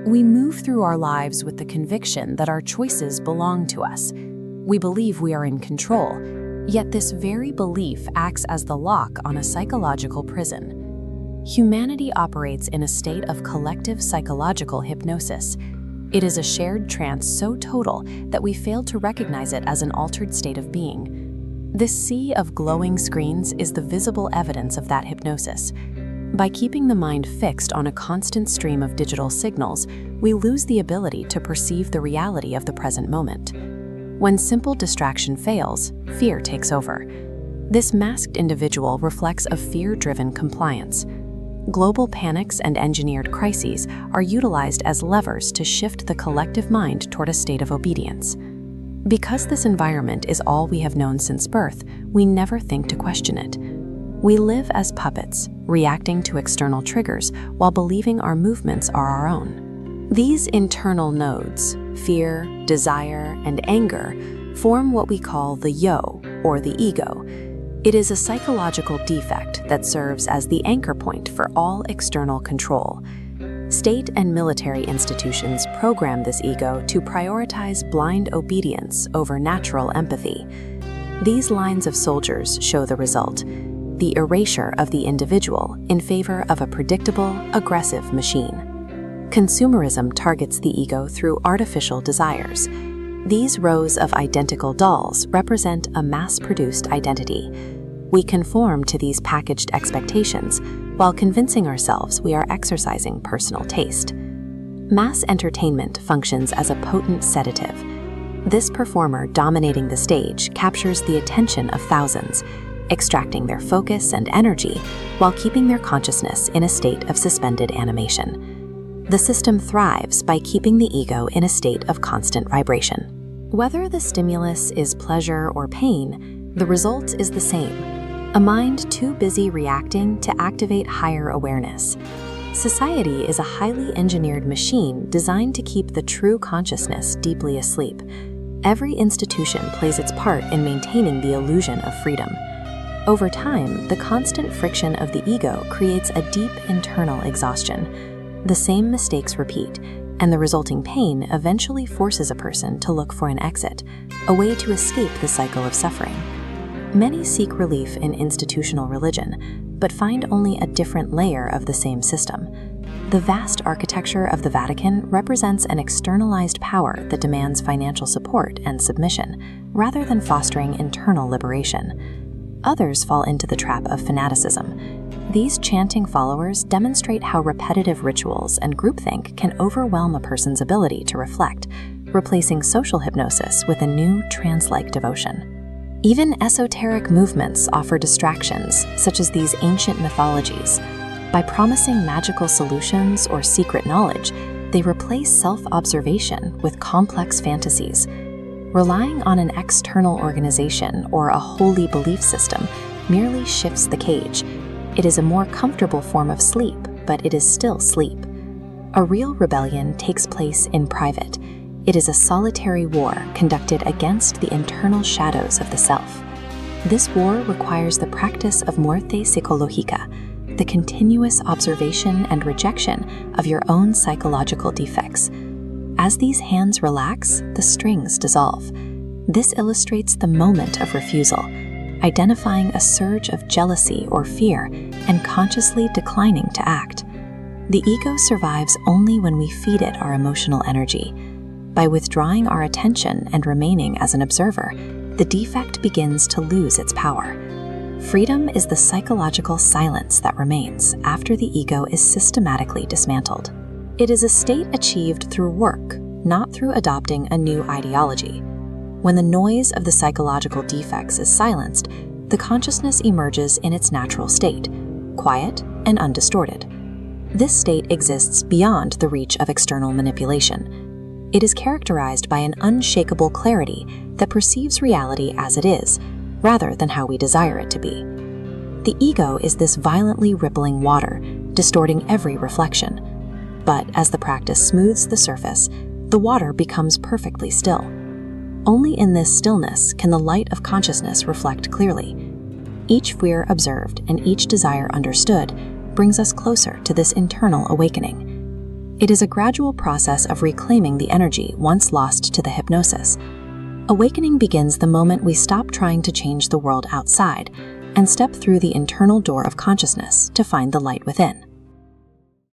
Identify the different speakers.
Speaker 1: We move through our lives with the conviction that our choices belong to us. We believe we are in control, yet this very belief acts as the lock on a psychological prison. Humanity operates in a state of collective psychological hypnosis. It is a shared trance so total that we fail to recognize it as an altered state of being. This sea of glowing screens is the visible evidence of that hypnosis. By keeping the mind fixed on a constant stream of digital signals, we lose the ability to perceive the reality of the present moment. When simple distraction fails, fear takes over. This masked individual reflects a fear-driven compliance. Global panics and engineered crises are utilized as levers to shift the collective mind toward a state of obedience. Because this environment is all we have known since birth, we never think to question it. We live as puppets, reacting to external triggers while believing our movements are our own. These internal nodes, fear, desire, and anger, form what we call the yo, or the ego. It is a psychological defect that serves as the anchor point for all external control. State and military institutions program this ego to prioritize blind obedience over natural empathy. These lines of soldiers show the result: the erasure of the individual in favor of a predictable, aggressive machine. Consumerism targets the ego through artificial desires. These rows of identical dolls represent a mass-produced identity. We conform to these packaged expectations while convincing ourselves we are exercising personal taste. Mass entertainment functions as a potent sedative. This performer dominating the stage captures the attention of thousands, extracting their focus and energy while keeping their consciousness in a state of suspended animation. The system thrives by keeping the ego in a state of constant vibration. Whether the stimulus is pleasure or pain, the result is the same: a mind too busy reacting to activate higher awareness. Society is a highly engineered machine designed to keep the true consciousness deeply asleep. Every institution plays its part in maintaining the illusion of freedom. Over time, the constant friction of the ego creates a deep internal exhaustion. The same mistakes repeat, and the resulting pain eventually forces a person to look for an exit, a way to escape the cycle of suffering. Many seek relief in institutional religion, but find only a different layer of the same system. The vast architecture of the Vatican represents an externalized power that demands financial support and submission, rather than fostering internal liberation. Others fall into the trap of fanaticism. These chanting followers demonstrate how repetitive rituals and groupthink can overwhelm a person's ability to reflect, replacing social hypnosis with a new trance-like devotion. Even esoteric movements offer distractions, such as these ancient mythologies. By promising magical solutions or secret knowledge, they replace self-observation with complex fantasies. Relying on an external organization or a holy belief system merely shifts the cage. It is a more comfortable form of sleep, but it is still sleep. A real rebellion takes place in private. It is a solitary war conducted against the internal shadows of the self. This war requires the practice of muerte psicológica, the continuous observation and rejection of your own psychological defects. As these hands relax, the strings dissolve. This illustrates the moment of refusal, identifying a surge of jealousy or fear and consciously declining to act. The ego survives only when we feed it our emotional energy. By withdrawing our attention and remaining as an observer, the defect begins to lose its power. Freedom is the psychological silence that remains after the ego is systematically dismantled. It is a state achieved through work, not through adopting a new ideology. When the noise of the psychological defects is silenced, the consciousness emerges in its natural state, quiet and undistorted. This state exists beyond the reach of external manipulation. It is characterized by an unshakable clarity that perceives reality as it is, rather than how we desire it to be. The ego is this violently rippling water, distorting every reflection. But as the practice smooths the surface, the water becomes perfectly still. Only in this stillness can the light of consciousness reflect clearly. Each fear observed and each desire understood brings us closer to this internal awakening. It is a gradual process of reclaiming the energy once lost to the hypnosis. Awakening begins the moment we stop trying to change the world outside and step through the internal door of consciousness to find the light within.